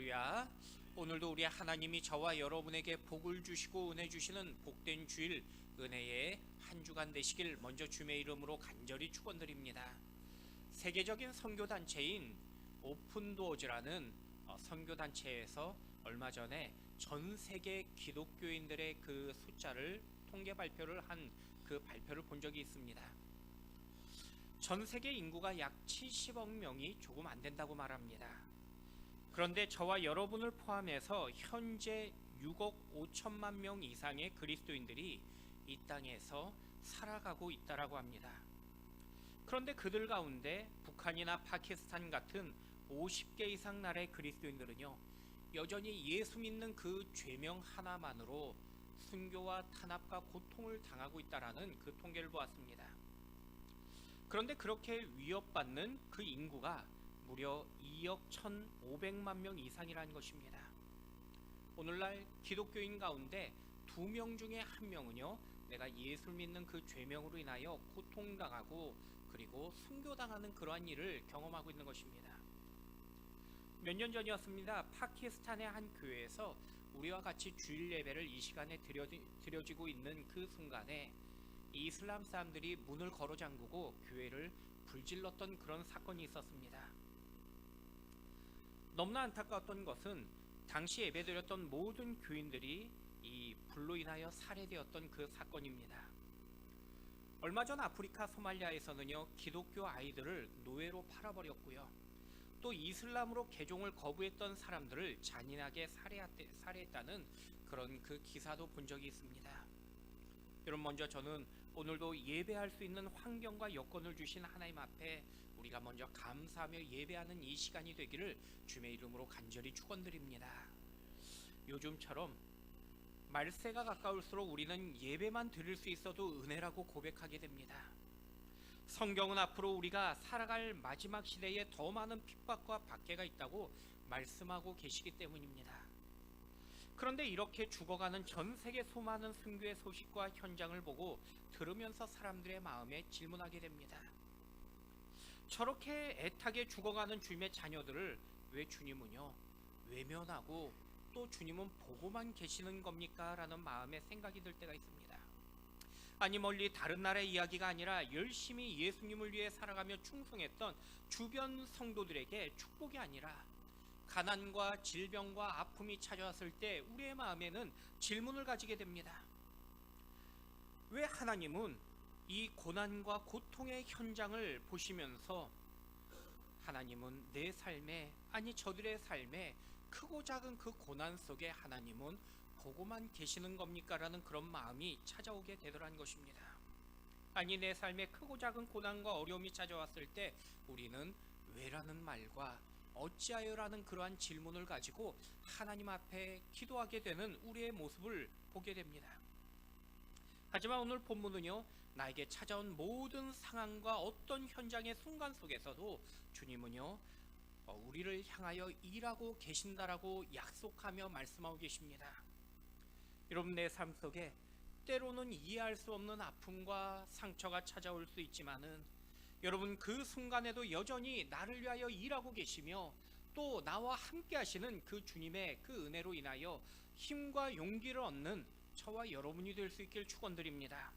할렐루야. 오늘도 우리 하나님이 저와 여러분에게 복을 주시고 은혜 주시는 복된 주일 은혜의 한 주간 되시길 먼저 주님의 이름으로 간절히 축원드립니다. 세계적인 선교단체인 오픈도어즈라는 선교단체에서 얼마 전에 전 세계 기독교인들의 그 숫자를 통계 발표를 한 그 발표를 본 적이 있습니다. 전 세계 인구가 약 70억 명이 조금 안 된다고 말합니다. 그런데 저와 여러분을 포함해서 현재 6억 5천만 명 이상의 그리스도인들이 이 땅에서 살아가고 있다고 합니다. 그런데 그들 가운데 북한이나 파키스탄 같은 50개 이상 나라의 그리스도인들은요, 여전히 예수 믿는 그 죄명 하나만으로 순교와 탄압과 고통을 당하고 있다라는 그 통계를 보았습니다. 그런데 그렇게 위협받는 그 인구가 무려 2억 1,500만 명 이상이라는 것입니다. 오늘날 기독교인 가운데 2명 중에 1명은요, 내가 예수를 믿는 그 죄명으로 인하여 고통당하고 그리고 순교당하는 그러한 일을 경험하고 있는 것입니다. 몇 년 전이었습니다. 파키스탄의 한 교회에서 우리와 같이 주일 예배를 이 시간에 드려지고 있는 그 순간에 이슬람 사람들이 문을 걸어 잠그고 교회를 불질렀던 그런 사건이 있었습니다. 너무나 안타까웠던 것은 당시 예배드렸던 모든 교인들이 이 불로 인하여 살해되었던 그 사건입니다. 얼마 전 아프리카 소말리아에서는요, 기독교 아이들을 노예로 팔아버렸고요, 또 이슬람으로 개종을 거부했던 사람들을 잔인하게 살해했다는 그런 그 기사도 본 적이 있습니다. 여러분, 먼저 저는 오늘도 예배할 수 있는 환경과 여건을 주신 하나님 앞에 우리가 먼저 감사하며 예배하는 이 시간이 되기를 주님의 이름으로 간절히 축원드립니다. 요즘처럼 말세가 가까울수록 우리는 예배만 드릴 수 있어도 은혜라고 고백하게 됩니다. 성경은 앞으로 우리가 살아갈 마지막 시대에 더 많은 핍박과 박해가 있다고 말씀하고 계시기 때문입니다. 그런데 이렇게 죽어가는 전 세계 수많은 순교의 소식과 현장을 보고 들으면서 사람들의 마음에 질문하게 됩니다. 저렇게 애타게 죽어가는 주님의 자녀들을 왜 주님은요, 외면하고 또 주님은 보고만 계시는 겁니까? 라는 마음에 생각이 들 때가 있습니다. 아니, 멀리 다른 나라의 이야기가 아니라 열심히 예수님을 위해 살아가며 충성했던 주변 성도들에게 축복이 아니라 가난과 질병과 아픔이 찾아왔을 때 우리의 마음에는 질문을 가지게 됩니다. 왜 하나님은 이 고난과 고통의 현장을 보시면서 하나님은 내 삶에, 아니 저들의 삶에 크고 작은 그 고난 속에 하나님은 보고만 계시는 겁니까? 라는 그런 마음이 찾아오게 되더라는 것입니다. 아니, 내 삶에 크고 작은 고난과 어려움이 찾아왔을 때 우리는 왜라는 말과 어찌하여라는 그러한 질문을 가지고 하나님 앞에 기도하게 되는 우리의 모습을 보게 됩니다. 하지만 오늘 본문은요, 나에게 찾아온 모든 상황과 어떤 현장의 순간 속에서도 주님은요, 우리를 향하여 일하고 계신다라고 약속하며 말씀하고 계십니다. 여러분, 내 삶 속에 때로는 이해할 수 없는 아픔과 상처가 찾아올 수 있지만은 여러분, 그 순간에도 여전히 나를 위하여 일하고 계시며 또 나와 함께 하시는 그 주님의 그 은혜로 인하여 힘과 용기를 얻는 저와 여러분이 될 수 있길 축원드립니다.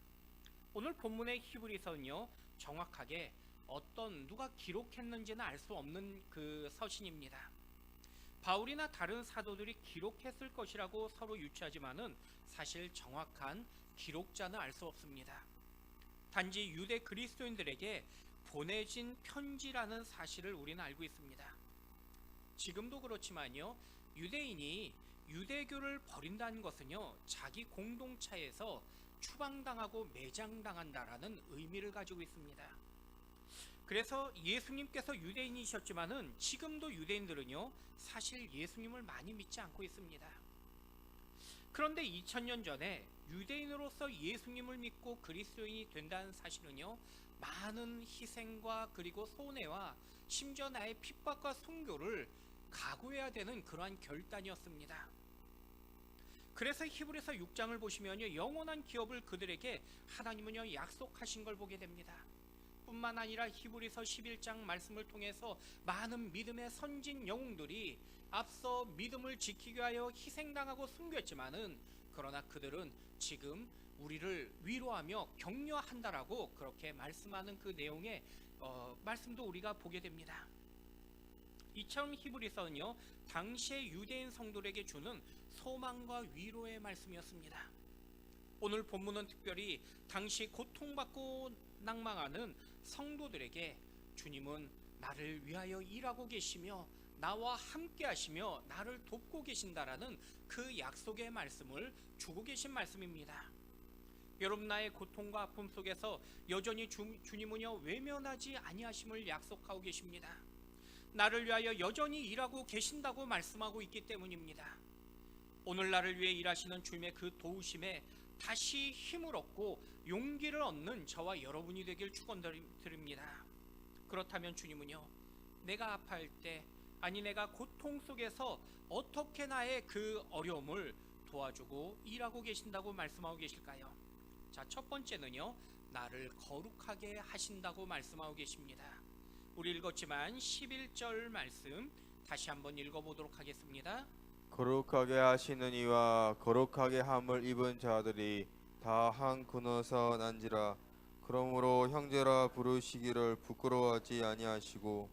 오늘 본문의 히브리서는요, 정확하게 누가 기록했는지는 알 수 없는 그 서신입니다. 바울이나 다른 사도들이 기록했을 것이라고 서로 유추하지만은 사실 정확한 기록자는 알 수 없습니다. 단지 유대 그리스도인들에게 보내진 편지라는 사실을 우리는 알고 있습니다. 지금도 그렇지만요, 유대인이 유대교를 버린다는 것은요, 자기 공동체에서 추방당하고 매장당한다라는 의미를 가지고 있습니다. 그래서 예수님께서 유대인이셨지만은 지금도 유대인들은요, 사실 예수님을 많이 믿지 않고 있습니다. 그런데 2000년 전에 유대인으로서 예수님을 믿고 그리스도인이 된다는 사실은요, 많은 희생과 그리고 손해와 심지어 나의 핍박과 순교를 각오해야 되는 그러한 결단이었습니다. 그래서 히브리서 6장을 보시면요, 영원한 기업을 그들에게 하나님은요 약속하신 걸 보게 됩니다. 뿐만 아니라 히브리서 11장 말씀을 통해서 많은 믿음의 선진 영웅들이 앞서 믿음을 지키기 위하여 희생당하고 숨겼지만은 그러나 그들은 지금 우리를 위로하며 격려한다라고 그렇게 말씀하는 그 내용의 말씀도 우리가 보게 됩니다. 이처럼 히브리서는요, 당시의 유대인 성도들에게 주는 소망과 위로의 말씀이었습니다. 오늘 본문은 특별히 당시 고통받고 낭망하는 성도들에게 주님은 나를 위하여 일하고 계시며 나와 함께 하시며 나를 돕고 계신다라는 그 약속의 말씀을 주고 계신 말씀입니다. 여러분, 나의 고통과 아픔 속에서 여전히 주님은요 외면하지 아니하심을 약속하고 계십니다. 나를 위하여 여전히 일하고 계신다고 말씀하고 있기 때문입니다. 오늘 나를 위해 일하시는 주님의 그 도우심에 다시 힘을 얻고 용기를 얻는 저와 여러분이 되길 축원드립니다. 그렇다면 주님은요, 내가 아파할 때, 아니 내가 고통 속에서 어떻게 나의 그 어려움을 도와주고 일하고 계신다고 말씀하고 계실까요? 자, 첫 번째는요, 나를 거룩하게 하신다고 말씀하고 계십니다. 우리 읽었지만 11절 말씀 다시 한번 읽어보도록 하겠습니다. 거룩하게 하시는 이와 거룩하게 함을 입은 자들이 다 한 근어서 난지라. 그러므로 형제라 부르시기를 부끄러워하지 아니하시고.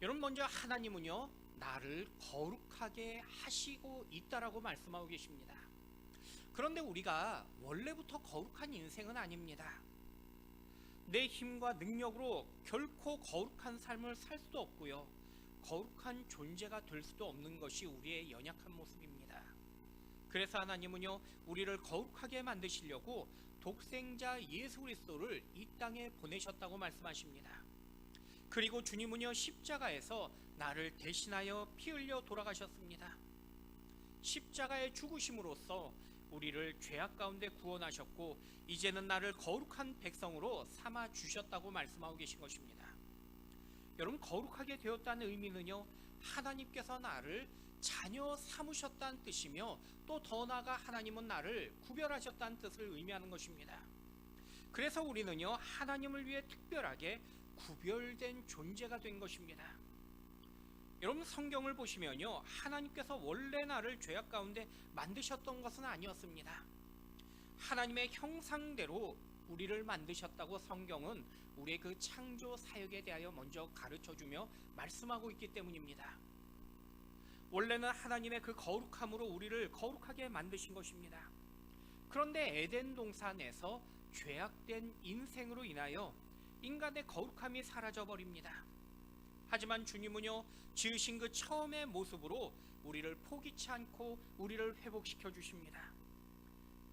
여러분, 먼저 하나님은요 나를 거룩하게 하시고 있다라고 말씀하고 계십니다. 그런데 우리가 원래부터 거룩한 인생은 아닙니다. 내 힘과 능력으로 결코 거룩한 삶을 살 수도 없고요, 거룩한 존재가 될 수도 없는 것이 우리의 연약한 모습입니다. 그래서 하나님은요 우리를 거룩하게 만드시려고 독생자 예수 그리스도를 이 땅에 보내셨다고 말씀하십니다. 그리고 주님은요 십자가에서 나를 대신하여 피 흘려 돌아가셨습니다. 십자가의 죽으심으로써 우리를 죄악 가운데 구원하셨고 이제는 나를 거룩한 백성으로 삼아 주셨다고 말씀하고 계신 것입니다. 여러분, 거룩하게 되었다는 의미는요 하나님께서 나를 자녀 삼으셨다는 뜻이며 또 더 나아가 하나님은 나를 구별하셨다는 뜻을 의미하는 것입니다. 그래서 우리는요 하나님을 위해 특별하게 구별된 존재가 된 것입니다. 여러분, 성경을 보시면요 하나님께서 원래 나를 죄악 가운데 만드셨던 것은 아니었습니다. 하나님의 형상대로 우리를 만드셨다고 성경은 우리의 그 창조 사역에 대하여 먼저 가르쳐주며 말씀하고 있기 때문입니다. 원래는 하나님의 그 거룩함으로 우리를 거룩하게 만드신 것입니다. 그런데 에덴 동산에서 죄악된 인생으로 인하여 인간의 거룩함이 사라져 버립니다. 하지만 주님은요 지으신 그 처음의 모습으로 우리를 포기치 않고 우리를 회복시켜 주십니다.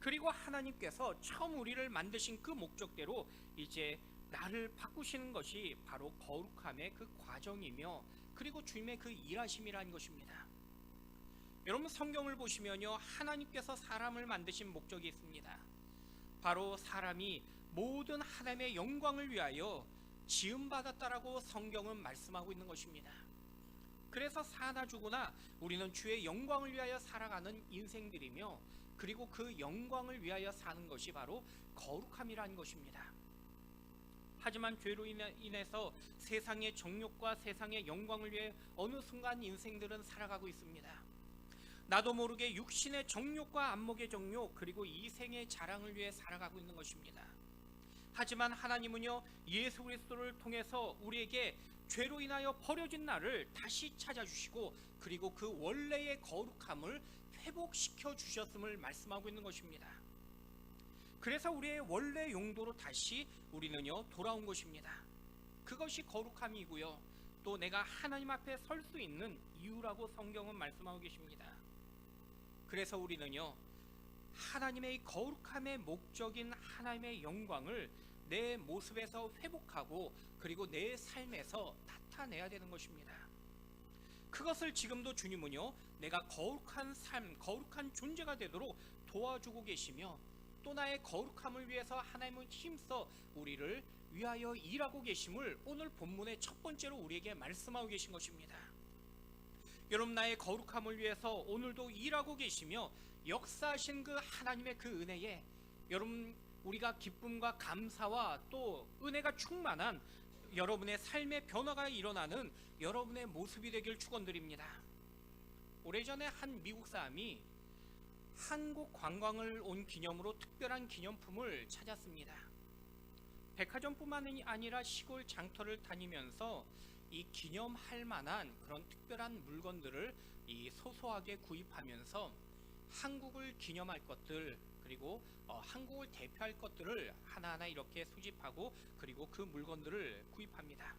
그리고 하나님께서 처음 우리를 만드신 그 목적대로 이제 나를 바꾸시는 것이 바로 거룩함의 그 과정이며 그리고 주님의 그 일하심이라는 것입니다. 여러분, 성경을 보시면요 하나님께서 사람을 만드신 목적이 있습니다. 바로 사람이 모든 하나님의 영광을 위하여 지음받았다라고 성경은 말씀하고 있는 것입니다. 그래서 사나 죽으나 우리는 주의 영광을 위하여 살아가는 인생들이며 그리고 그 영광을 위하여 사는 것이 바로 거룩함이라는 것입니다. 하지만 죄로 인해서 세상의 정욕과 세상의 영광을 위해 어느 순간 인생들은 살아가고 있습니다. 나도 모르게 육신의 정욕과 안목의 정욕 그리고 이생의 자랑을 위해 살아가고 있는 것입니다. 하지만 하나님은요 예수 그리스도를 통해서 우리에게 죄로 인하여 버려진 나를 다시 찾아주시고 그리고 그 원래의 거룩함을 회복시켜 주셨음을 말씀하고 있는 것입니다. 그래서 우리의 원래 용도로 다시 우리는요 돌아온 것입니다. 그것이 거룩함이고요, 또 내가 하나님 앞에 설 수 있는 이유라고 성경은 말씀하고 계십니다. 그래서 우리는요 하나님의 거룩함의 목적인 하나님의 영광을 내 모습에서 회복하고 그리고 내 삶에서 나타내야 되는 것입니다. 그것을 지금도 주님은요 내가 거룩한 삶, 거룩한 존재가 되도록 도와주고 계시며 또 나의 거룩함을 위해서 하나님은 힘써 우리를 위하여 일하고 계심을 오늘 본문의 첫 번째로 우리에게 말씀하고 계신 것입니다. 여러분, 나의 거룩함을 위해서 오늘도 일하고 계시며 역사하신 그 하나님의 그 은혜에 여러분 우리가 기쁨과 감사와 또 은혜가 충만한 여러분의 삶의 변화가 일어나는 여러분의 모습이 되길 축원드립니다. 오래전에 한 미국 사람이 한국 관광을 온 기념으로 특별한 기념품을 찾았습니다. 백화점뿐만 아니라 시골 장터를 다니면서 이 기념할 만한 그런 특별한 물건들을 이 소소하게 구입하면서 한국을 기념할 것들, 그리고 한국을 대표할 것들을 하나하나 이렇게 수집하고 그리고 그 물건들을 구입합니다.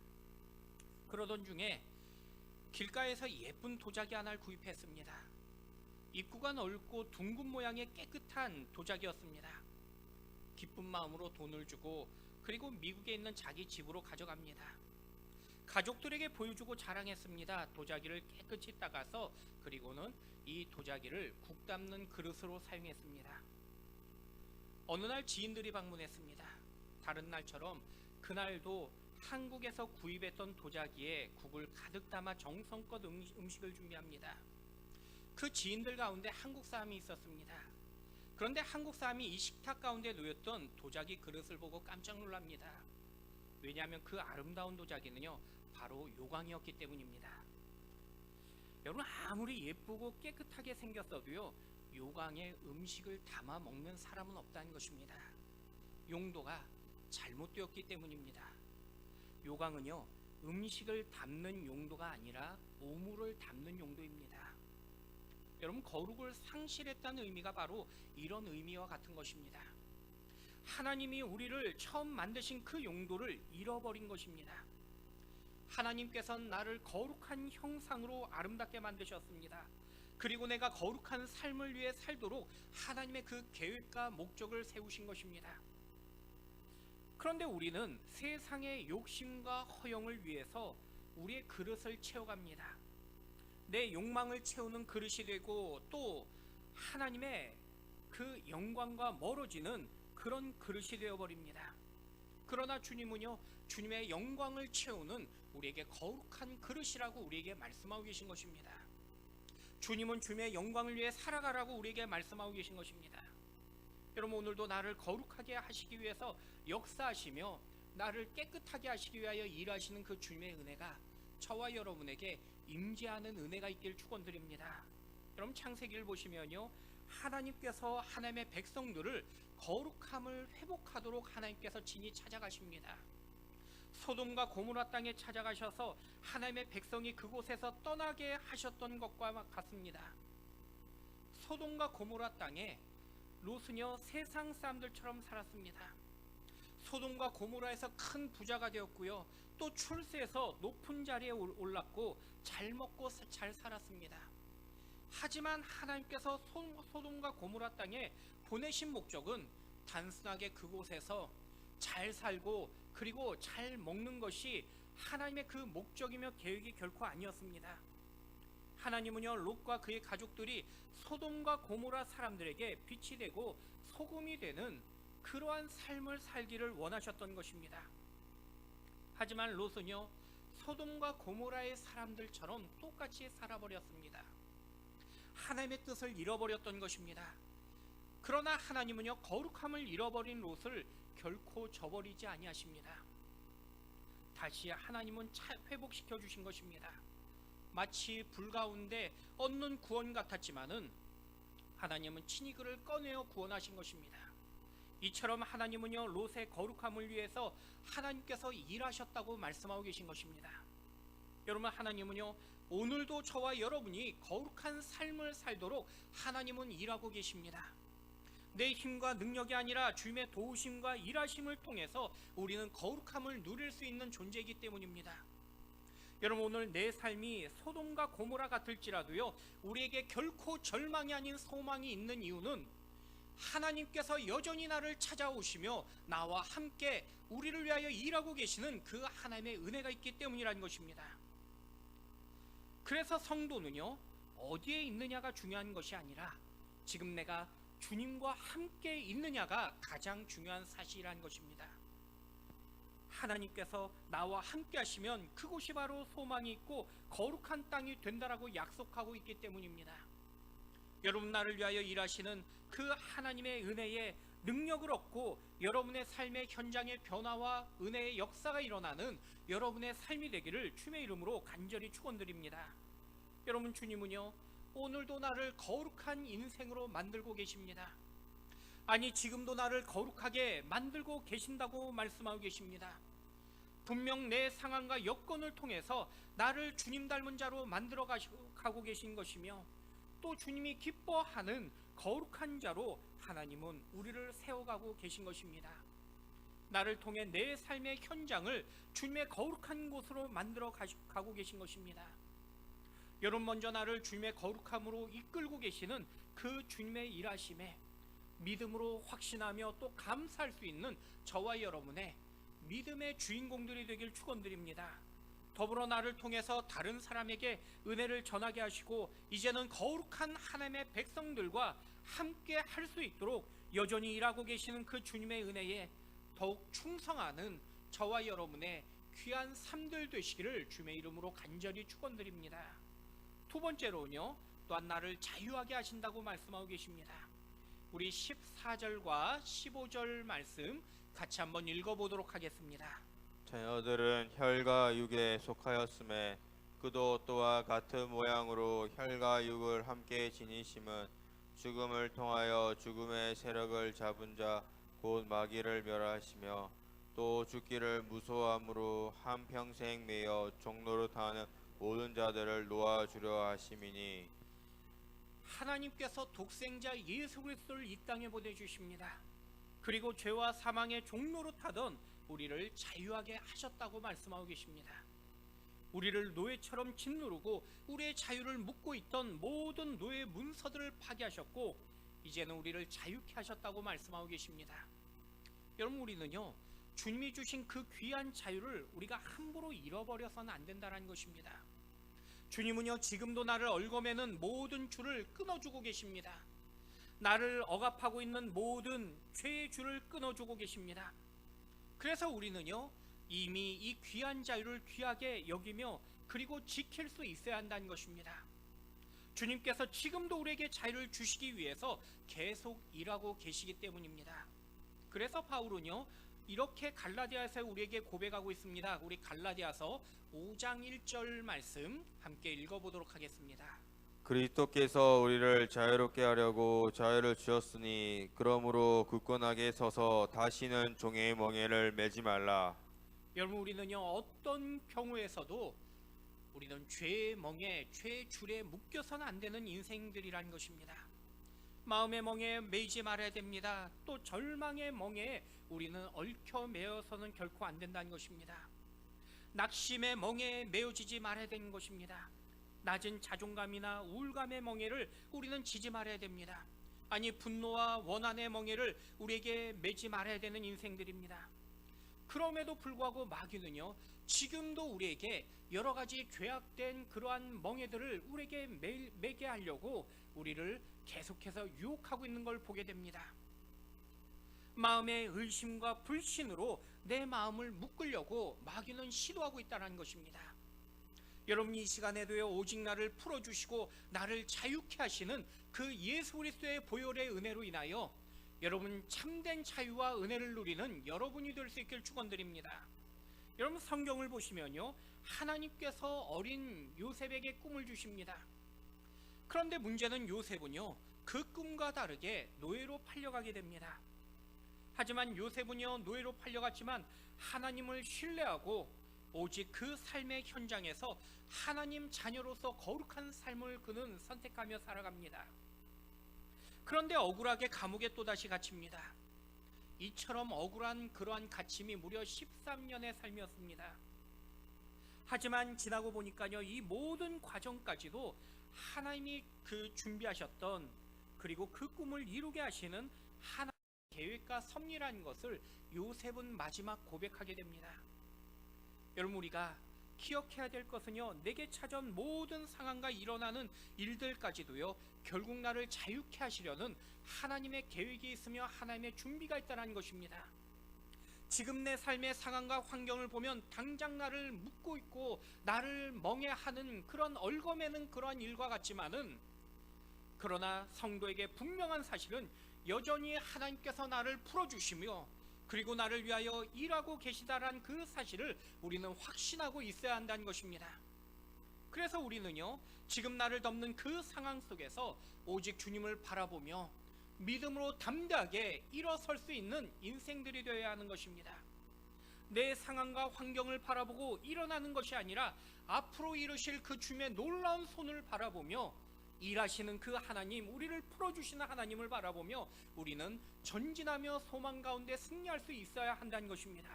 그러던 중에 길가에서 예쁜 도자기 하나를 구입했습니다. 입구가 넓고 둥근 모양의 깨끗한 도자기였습니다. 기쁜 마음으로 돈을 주고 그리고 미국에 있는 자기 집으로 가져갑니다. 가족들에게 보여주고 자랑했습니다. 도자기를 깨끗이 닦아서 그리고는 이 도자기를 국 담는 그릇으로 사용했습니다. 어느 날 지인들이 방문했습니다. 다른 날처럼 그날도 한국에서 구입했던 도자기에 국을 가득 담아 정성껏 음식을 준비합니다. 그 지인들 가운데 한국 사람이 있었습니다. 그런데 한국 사람이 이 식탁 가운데 놓였던 도자기 그릇을 보고 깜짝 놀랍니다. 왜냐하면 그 아름다운 도자기는요, 바로 요강이었기 때문입니다. 여러분, 아무리 예쁘고 깨끗하게 생겼어도요, 요강에 음식을 담아 먹는 사람은 없다는 것입니다. 용도가 잘못되었기 때문입니다. 요강은요, 음식을 담는 용도가 아니라 오물을 담는 용도입니다. 여러분, 거룩을 상실했다는 의미가 바로 이런 의미와 같은 것입니다. 하나님이 우리를 처음 만드신 그 용도를 잃어버린 것입니다. 하나님께서는 나를 거룩한 형상으로 아름답게 만드셨습니다. 그리고 내가 거룩한 삶을 위해 살도록 하나님의 그 계획과 목적을 세우신 것입니다. 그런데 우리는 세상의 욕심과 허영을 위해서 우리의 그릇을 채워갑니다. 내 욕망을 채우는 그릇이 되고 또 하나님의 그 영광과 멀어지는 그런 그릇이 되어버립니다. 그러나 주님은요, 주님의 영광을 채우는 우리에게 거룩한 그릇이라고 우리에게 말씀하고 계신 것입니다. 주님은 주님의 영광을 위해 살아가라고 우리에게 말씀하고 계신 것입니다. 여러분, 오늘도 나를 거룩하게 하시기 위해서 역사하시며 나를 깨끗하게 하시기 위하여 일하시는 그 주님의 은혜가 저와 여러분에게 임재하는 은혜가 있길 축원드립니다. 여러분, 창세기를 보시면요, 하나님께서 하나님의 백성들을 거룩함을 회복하도록 하나님께서 친히 찾아가십니다. 소돔과 고모라 땅에 찾아가셔서 하나님의 백성이 그곳에서 떠나게 하셨던 것과 같습니다. 소돔과 고모라 땅에 롯은요, 세상 사람들처럼 살았습니다. 소돔과 고모라에서 큰 부자가 되었고요, 또 출세해서 높은 자리에 올랐고 잘 먹고 잘 살았습니다. 하지만 하나님께서 소돔과 고모라 땅에 보내신 목적은 단순하게 그곳에서 잘 살고 그리고 잘 먹는 것이 하나님의 그 목적이며 계획이 결코 아니었습니다. 하나님은요, 롯과 그의 가족들이 소돔과 고모라 사람들에게 빛이 되고 소금이 되는 그러한 삶을 살기를 원하셨던 것입니다. 하지만 롯은요, 소돔과 고모라의 사람들처럼 똑같이 살아버렸습니다. 하나님의 뜻을 잃어버렸던 것입니다. 그러나 하나님은요, 거룩함을 잃어버린 롯을 결코 저버리지 아니하십니다. 다시 하나님은 회복시켜 주신 것입니다. 마치 불 가운데 얻는 구원 같았지만은 하나님은 친히 그를 꺼내어 구원하신 것입니다. 이처럼 하나님은요, 롯의 거룩함을 위해서 하나님께서 일하셨다고 말씀하고 계신 것입니다. 여러분, 하나님은요, 오늘도 저와 여러분이 거룩한 삶을 살도록 하나님은 일하고 계십니다. 내 힘과 능력이 아니라 주님의 도우심과 일하심을 통해서 우리는 거룩함을 누릴 수 있는 존재이기 때문입니다. 여러분, 오늘 내 삶이 소돔과 고모라 같을지라도요, 우리에게 결코 절망이 아닌 소망이 있는 이유는 하나님께서 여전히 나를 찾아오시며 나와 함께 우리를 위하여 일하고 계시는 그 하나님의 은혜가 있기 때문이라는 것입니다. 그래서 성도는요, 어디에 있느냐가 중요한 것이 아니라 지금 내가 주님과 함께 있느냐가 가장 중요한 사실이라는 것입니다. 하나님께서 나와 함께 하시면 그곳이 바로 소망이 있고 거룩한 땅이 된다라고 약속하고 있기 때문입니다. 여러분, 나를 위하여 일하시는 그 하나님의 은혜에 능력을 얻고 여러분의 삶의 현장의 변화와 은혜의 역사가 일어나는 여러분의 삶이 되기를 주님의 이름으로 간절히 축원드립니다. 여러분, 주님은요 오늘도 나를 거룩한 인생으로 만들고 계십니다. 아니, 지금도 나를 거룩하게 만들고 계신다고 말씀하고 계십니다. 분명 내 상황과 여건을 통해서 나를 주님 닮은 자로 만들어 가고 계신 것이며, 또 주님이 기뻐하는 거룩한 자로 하나님은 우리를 세워가고 계신 것입니다. 나를 통해 내 삶의 현장을 주님의 거룩한 곳으로 만들어 가고 계신 것입니다. 여러분, 먼저 나를 주님의 거룩함으로 이끌고 계시는 그 주님의 일하심에 믿음으로 확신하며 또 감사할 수 있는 저와 여러분의 믿음의 주인공들이 되길 축원드립니다. 더불어 나를 통해서 다른 사람에게 은혜를 전하게 하시고 이제는 거룩한 하나님의 백성들과 함께 할 수 있도록 여전히 일하고 계시는 그 주님의 은혜에 더욱 충성하는 저와 여러분의 귀한 삶들 되시기를 주님의 이름으로 간절히 축원드립니다. 두 번째로는요, 또한 나를 자유하게 하신다고 말씀하고 계십니다. 우리 14절과 15절 말씀 같이 한번 읽어보도록 하겠습니다. 자녀들은 혈과 육에 속하였음에 그도 또한 같은 모양으로 혈과 육을 함께 지니심은 죽음을 통하여 죽음의 세력을 잡은 자 곧 마귀를 멸하시며 또 죽기를 무서워함으로 한평생 매여 종노릇하는 모든 자들을 놓아주려 하심이니. 하나님께서 독생자 예수 그리스도를 이 땅에 보내주십니다. 그리고 죄와 사망의 종로로 타던 우리를 자유하게 하셨다고 말씀하고 계십니다. 우리를 노예처럼 짓누르고 우리의 자유를 묶고 있던 모든 노예 문서들을 파괴하셨고 이제는 우리를 자유케 하셨다고 말씀하고 계십니다. 여러분, 우리는요 주님이 주신 그 귀한 자유를 우리가 함부로 잃어버려서는 안 된다는 것입니다. 주님은요 지금도 나를 얽어매는 모든 줄을 끊어주고 계십니다. 나를 억압하고 있는 모든 죄의 줄을 끊어주고 계십니다. 그래서 우리는요 이미 이 귀한 자유를 귀하게 여기며 그리고 지킬 수 있어야 한다는 것입니다. 주님께서 지금도 우리에게 자유를 주시기 위해서 계속 일하고 계시기 때문입니다. 그래서 바울은요 이렇게 갈라디아서 우리에게 고백하고 있습니다. 우리 갈라디아서 5장 1절 말씀 함께 읽어보도록 하겠습니다. 그리스도께서 우리를 자유롭게 하려고 자유를 주셨으니 그러므로 굳건하게 서서 다시는 종의 멍에를 매지 말라. 여러분, 우리는요 어떤 경우에서도 우리는 죄의 멍에, 죄의 줄에 묶여서는 안 되는 인생들이라는 것입니다. 마음의 멍에 매이지 말아야 됩니다. 또 절망의 멍에 우리는 얽혀 매어서는 결코 안 된다는 것입니다. 낙심의 멍에 매어지지 말아야 되는 것입니다. 낮은 자존감이나 우울감의 멍에를 우리는 지지 말아야 됩니다. 아니, 분노와 원한의 멍에를 우리에게 매지 말아야 되는 인생들입니다. 그럼에도 불구하고 마귀는요 지금도 우리에게 여러 가지 죄악된 그러한 멍에들을 우리에게 매게 하려고 우리를 계속해서 유혹하고 있는 걸 보게 됩니다. 마음의 의심과 불신으로 내 마음을 묶으려고 마귀는 시도하고 있다는 것입니다. 여러분, 이 시간에도요 오직 나를 풀어주시고 나를 자유케 하시는 그 예수 그리스도의 보혈의 은혜로 인하여 여러분 참된 자유와 은혜를 누리는 여러분이 될 수 있길 축원드립니다. 여러분, 성경을 보시면요 하나님께서 어린 요셉에게 꿈을 주십니다. 그런데 문제는 요셉은요 그 꿈과 다르게 노예로 팔려가게 됩니다. 하지만 요셉은요 노예로 팔려갔지만 하나님을 신뢰하고 오직 그 삶의 현장에서 하나님 자녀로서 거룩한 삶을 그는 선택하며 살아갑니다. 그런데 억울하게 감옥에 또다시 갇힙니다. 이처럼 억울한 그러한 갇힘이 무려 13년의 삶이었습니다. 하지만 지나고 보니까요 이 모든 과정까지도 하나님이 그 준비하셨던 그리고 그 꿈을 이루게 하시는 하나님의 계획과 섭리라는 것을 요셉은 마지막 고백하게 됩니다. 여러분, 우리가 기억해야 될 것은요 내게 찾아온 모든 상황과 일어나는 일들까지도요 결국 나를 자유케 하시려는 하나님의 계획이 있으며 하나님의 준비가 있다는 것입니다. 지금 내 삶의 상황과 환경을 보면 당장 나를 묶고 있고 나를 멍해하는 그런 얽어매는 그러한 일과 같지만은, 그러나 성도에게 분명한 사실은 여전히 하나님께서 나를 풀어주시며 그리고 나를 위하여 일하고 계시다라는 그 사실을 우리는 확신하고 있어야 한다는 것입니다. 그래서 우리는요, 지금 나를 덮는 그 상황 속에서 오직 주님을 바라보며 믿음으로 담대하게 일어설 수 있는 인생들이 되어야 하는 것입니다. 내 상황과 환경을 바라보고 일어나는 것이 아니라 앞으로 이루실 그 주님의 놀라운 손을 바라보며 일하시는 그 하나님, 우리를 풀어주시는 하나님을 바라보며 우리는 전진하며 소망 가운데 승리할 수 있어야 한다는 것입니다.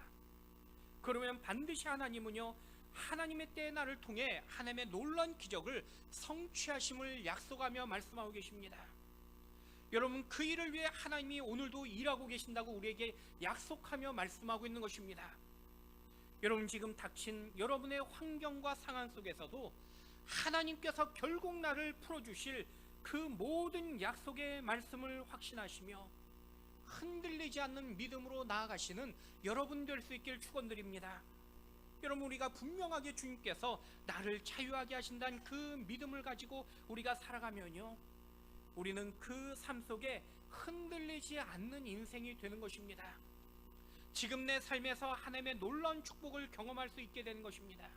그러면 반드시 하나님은요, 하나님의 때에 나를 통해 하나님의 놀라운 기적을 성취하심을 약속하며 말씀하고 계십니다. 여러분, 그 일을 위해 하나님이 오늘도 일하고 계신다고 우리에게 약속하며 말씀하고 있는 것입니다. 여러분, 지금 닥친 여러분의 환경과 상황 속에서도 하나님께서 결국 나를 풀어주실 그 모든 약속의 말씀을 확신하시며 흔들리지 않는 믿음으로 나아가시는 여러분 될 수 있길 축원드립니다. 여러분, 우리가 분명하게 주님께서 나를 자유하게 하신다는 그 믿음을 가지고 우리가 살아가면요, 우리는 그 삶 속에 흔들리지 않는 인생이 되는 것입니다. 지금 내 삶에서 하나님의 놀라운 축복을 경험할 수 있게 되는 것입니다.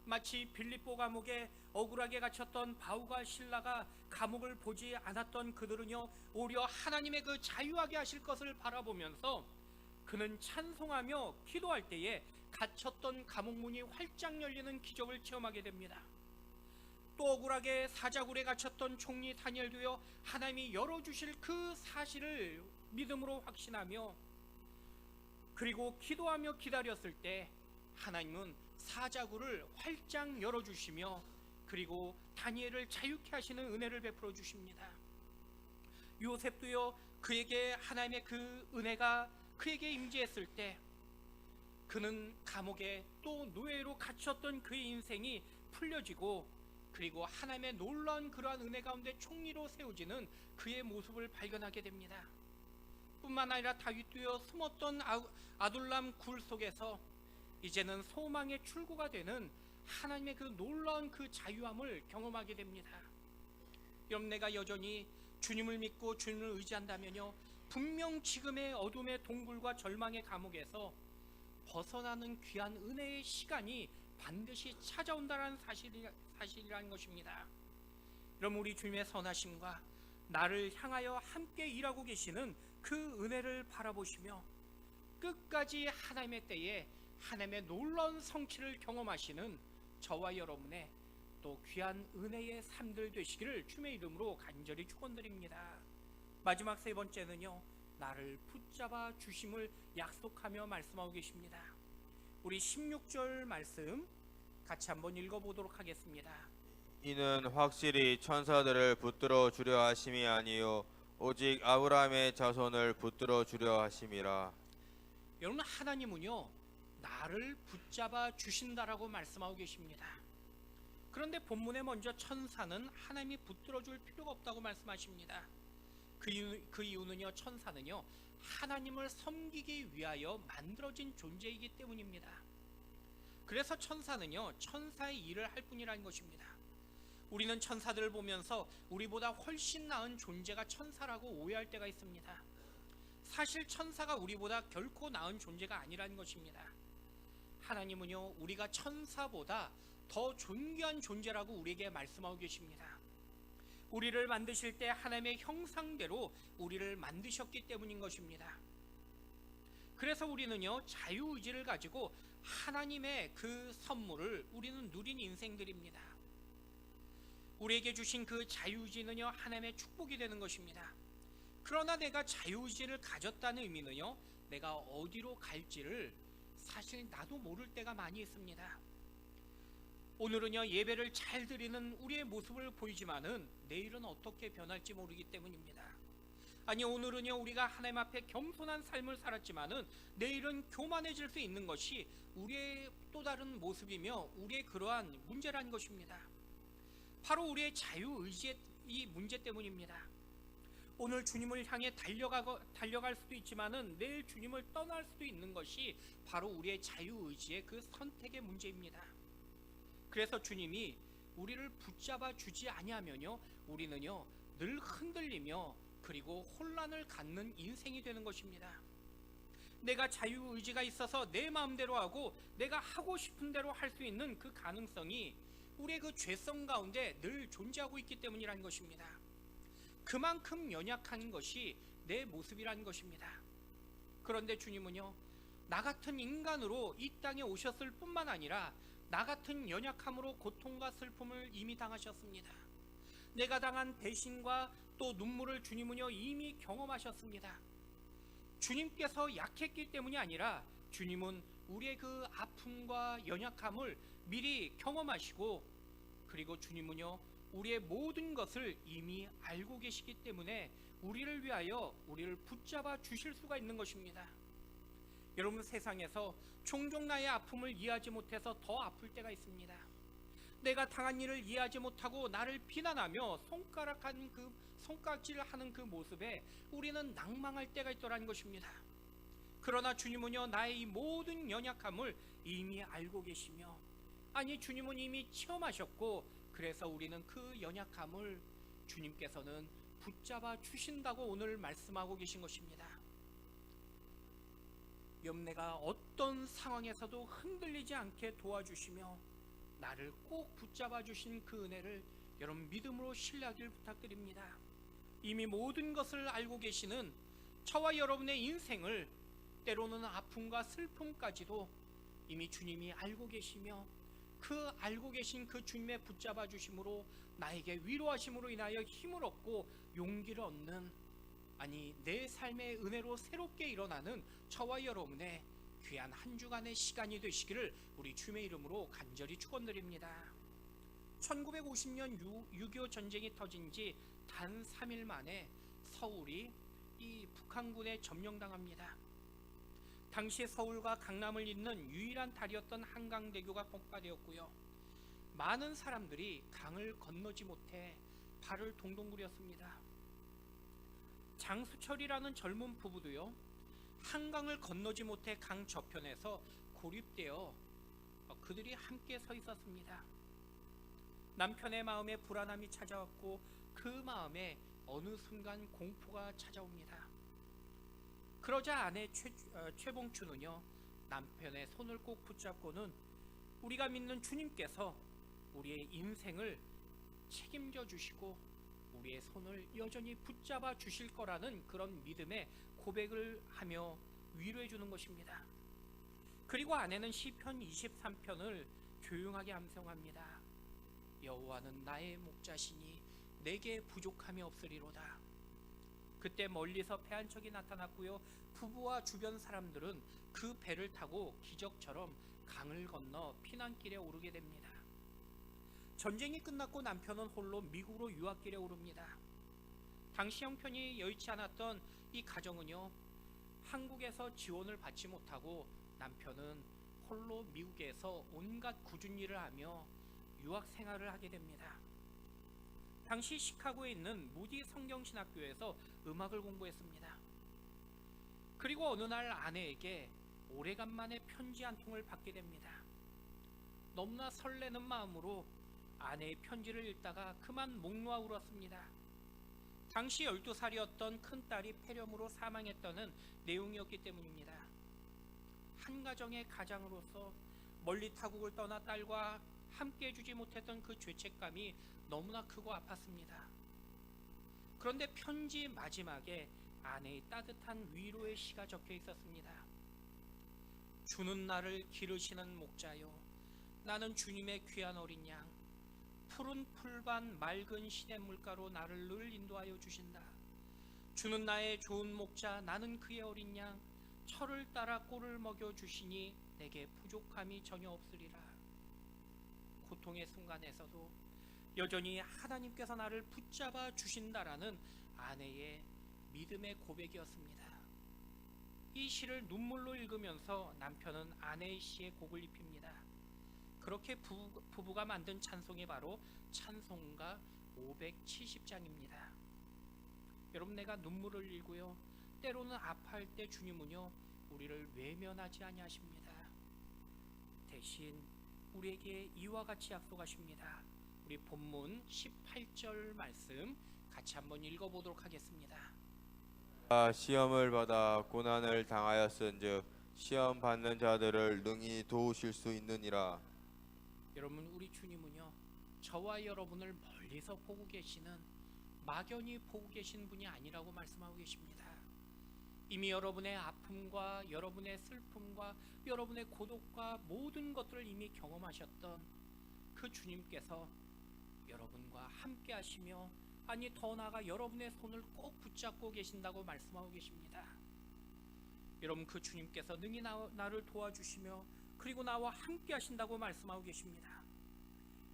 마치 빌립보 감옥에 억울하게 갇혔던 바울과 실라가 감옥을 보지 않았던 그들은요, 오히려 하나님의 그 자유하게 하실 것을 바라보면서 그는 찬송하며 기도할 때에 갇혔던 감옥문이 활짝 열리는 기적을 체험하게 됩니다. 또 억울하게 사자굴에 갇혔던 총리 다니엘도요, 하나님이 열어주실 그 사실을 믿음으로 확신하며 그리고 기도하며 기다렸을 때 하나님은 사자굴을 활짝 열어주시며 그리고 다니엘을 자유케 하시는 은혜를 베풀어 주십니다. 요셉도요, 그에게 하나님의 그 은혜가 그에게 임재했을 때 그는 감옥에 또 노예로 갇혔던 그의 인생이 풀려지고 그리고 하나님의 놀라운 그러한 은혜 가운데 총리로 세워지는 그의 모습을 발견하게 됩니다. 뿐만 아니라 다윗도요, 숨었던 아둘람 굴 속에서 이제는 소망의 출구가 되는 하나님의 그 놀라운 그 자유함을 경험하게 됩니다. 여러분, 내가 여전히 주님을 믿고 주님을 의지한다면요, 분명 지금의 어둠의 동굴과 절망의 감옥에서 벗어나는 귀한 은혜의 시간이 반드시 찾아온다는 사실이라는 것입니다. 여러분, 우리 주님의 선하심과 나를 향하여 함께 일하고 계시는 그 은혜를 바라보시며 끝까지 하나님의 때에 하나님의 놀라운 성취를 경험하시는 저와 여러분의 또 귀한 은혜의 삶들 되시기를 주님의 이름으로 간절히 축원드립니다. 마지막 세 번째는요, 나를 붙잡아 주심을 약속하며 말씀하고 계십니다. 우리 16절 말씀 같이 한번 읽어보도록 하겠습니다. 이는 확실히 천사들을 붙들어 주려 하심이 아니요 오직 아브라함의 자손을 붙들어 주려 하심이라. 여러분, 하나님은요, 나를 붙잡아 주신다라고 말씀하고 계십니다. 그런데 본문에 먼저 천사는 하나님이 붙들어 줄 필요가 없다고 말씀하십니다. 그 이유는요, 천사는요, 하나님을 섬기기 위하여 만들어진 존재이기 때문입니다. 그래서 천사는요, 천사의 일을 할 뿐이라는 것입니다. 우리는 천사들을 보면서 우리보다 훨씬 나은 존재가 천사라고 오해할 때가 있습니다. 사실 천사가 우리보다 결코 나은 존재가 아니라는 것입니다. 하나님은요, 우리가 천사보다 더 존귀한 존재라고 우리에게 말씀하고 계십니다. 우리를 만드실 때 하나님의 형상대로 우리를 만드셨기 때문인 것입니다. 그래서 우리는요, 자유의지를 가지고 하나님의 그 선물을 우리는 누린 인생들입니다. 우리에게 주신 그 자유의지는요, 하나님의 축복이 되는 것입니다. 그러나 내가 자유의지를 가졌다는 의미는요, 내가 어디로 갈지를 사실 나도 모를 때가 많이 있습니다. 오늘은요, 예배를 잘 드리는 우리의 모습을 보이지만은 내일은 어떻게 변할지 모르기 때문입니다. 아니, 오늘은요, 우리가 하나님 앞에 겸손한 삶을 살았지만은 내일은 교만해질 수 있는 것이 우리의 또 다른 모습이며 우리의 그러한 문제라는 것입니다. 바로 우리의 자유의지의 이 문제 때문입니다. 오늘 주님을 향해 달려갈 수도 있지만은 내일 주님을 떠날 수도 있는 것이 바로 우리의 자유의지의 그 선택의 문제입니다. 그래서 주님이 우리를 붙잡아 주지 아니하면요, 우리는요, 늘 흔들리며 그리고 혼란을 갖는 인생이 되는 것입니다. 내가 자유의지가 있어서 내 마음대로 하고 내가 하고 싶은 대로 할 수 있는 그 가능성이 우리의 그 죄성 가운데 늘 존재하고 있기 때문이라는 것입니다. 그만큼 연약한 것이 내 모습이라는 것입니다. 그런데 주님은요, 나 같은 인간으로 이 땅에 오셨을 뿐만 아니라 나 같은 연약함으로 고통과 슬픔을 이미 당하셨습니다. 내가 당한 배신과 또 눈물을 주님은요 이미 경험하셨습니다. 주님께서 약했기 때문이 아니라 주님은 우리의 그 아픔과 연약함을 미리 경험하시고, 그리고 주님은요 우리의 모든 것을 이미 알고 계시기 때문에 우리를 위하여 우리를 붙잡아 주실 수가 있는 것입니다. 여러분, 세상에서 종종 나의 아픔을 이해하지 못해서 더 아플 때가 있습니다. 내가 당한 일을 이해하지 못하고 나를 비난하며 손가락질을 하는 그 모습에 우리는 낭망할 때가 있더라는 것입니다. 그러나 주님은요 나의 이 모든 연약함을 이미 알고 계시며, 아니 주님은 이미 체험하셨고, 그래서 우리는 그 연약함을 주님께서는 붙잡아 주신다고 오늘 말씀하고 계신 것입니다. 내가 어떤 상황에서도 흔들리지 않게 도와주시며 나를 꼭 붙잡아 주신 그 은혜를 여러분 믿음으로 신뢰하길 부탁드립니다. 이미 모든 것을 알고 계시는 저와 여러분의 인생을, 때로는 아픔과 슬픔까지도 이미 주님이 알고 계시며, 그 알고 계신 그 주님의 붙잡아 주심으로 나에게 위로하심으로 인하여 힘을 얻고 용기를 얻는, 아니 내 삶의 은혜로 새롭게 일어나는 저와 여러분의 귀한 한 주간의 시간이 되시기를 우리 주님의 이름으로 간절히 축원드립니다. 1950년 6.25 전쟁이 터진 지 단 3일 만에 서울이 이 북한군에 점령당합니다. 당시 서울과 강남을 잇는 유일한 다리였던 한강대교가 폭파되었고요. 많은 사람들이 강을 건너지 못해 발을 동동 구렸습니다. 장수철이라는 젊은 부부도요, 한강을 건너지 못해 강 저편에서 고립되어 그들이 함께 서 있었습니다. 남편의 마음에 불안함이 찾아왔고 그 마음에 어느 순간 공포가 찾아옵니다. 그러자 아내 최봉춘은요 남편의 손을 꼭 붙잡고는 우리가 믿는 주님께서 우리의 인생을 책임져 주시고 우리의 손을 여전히 붙잡아 주실 거라는 그런 믿음의 고백을 하며 위로해 주는 것입니다. 그리고 아내는 시편 23편을 조용하게 암송합니다. 여호와는 나의 목자시니 내게 부족함이 없으리로다. 그때 멀리서 배 한 척이 나타났고요, 부부와 주변 사람들은 그 배를 타고 기적처럼 강을 건너 피난길에 오르게 됩니다. 전쟁이 끝났고 남편은 홀로 미국으로 유학길에 오릅니다. 당시 형편이 여의치 않았던 이 가정은요, 한국에서 지원을 받지 못하고 남편은 홀로 미국에서 온갖 굳은 일을 하며 유학 생활을 하게 됩니다. 당시 시카고에 있는 무디 성경신학교에서 음악을 공부했습니다. 그리고 어느 날 아내에게 오래간만에 편지 한 통을 받게 됩니다. 너무나 설레는 마음으로 아내의 편지를 읽다가 그만 목 놓아 울었습니다. 당시 12살이었던 큰딸이 폐렴으로 사망했다는 내용이었기 때문입니다. 한 가정의 가장으로서 멀리 타국을 떠나 딸과 함께 해주지 못했던 그 죄책감이 너무나 크고 아팠습니다. 그런데 편지 마지막에 아내의 따뜻한 위로의 시가 적혀 있었습니다. 주는 나를 기르시는 목자요, 나는 주님의 귀한 어린 양, 푸른 풀반 맑은 시냇물가로 나를 늘 인도하여 주신다. 주는 나의 좋은 목자, 나는 그의 어린 양, 철을 따라 꼴을 먹여 주시니 내게 부족함이 전혀 없으리라. 고통의 순간에서도 여전히 하나님께서 나를 붙잡아 주신다라는 아내의 믿음의 고백이었습니다. 이 시를 눈물로 읽으면서 남편은 아내의 시에 곡을 입힙니다. 그렇게 부부가 만든 찬송이 바로 찬송가 570장입니다. 여러분, 내가 눈물을 흘리고요, 때로는 아파할 때 주님은요 우리를 외면하지 아니하십니다. 대신 우리에게 이와 같이 약속하십니다. 우리 본문 18절 말씀 같이 한번 읽어보도록 하겠습니다. 시험을 받아 고난을 당하였은즉 시험 받는 자들을 능히 도우실 수 있느니라. 여러분, 우리 주님은요, 저와 여러분을 멀리서 보고 계시는, 막연히 보고 계신 분이 아니라고 말씀하고 계십니다. 이미 여러분의 아픔과 여러분의 슬픔과 여러분의 고독과 모든 것들을 이미 경험하셨던 그 주님께서 여러분과 함께 하시며, 아니 더 나아가 여러분의 손을 꼭 붙잡고 계신다고 말씀하고 계십니다. 여러분, 그 주님께서 능히 나를 도와주시며 그리고 나와 함께 하신다고 말씀하고 계십니다.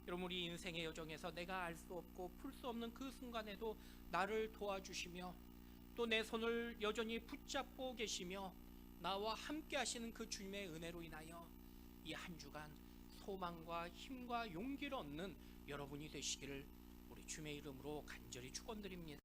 여러분, 우리 인생의 여정에서 내가 알 수 없고 풀 수 없는 그 순간에도 나를 도와주시며 또 내 손을 여전히 붙잡고 계시며 나와 함께 하시는 그 주님의 은혜로 인하여 이 한 주간 소망과 힘과 용기를 얻는 여러분이 되시기를 우리 주님의 이름으로 간절히 축원드립니다.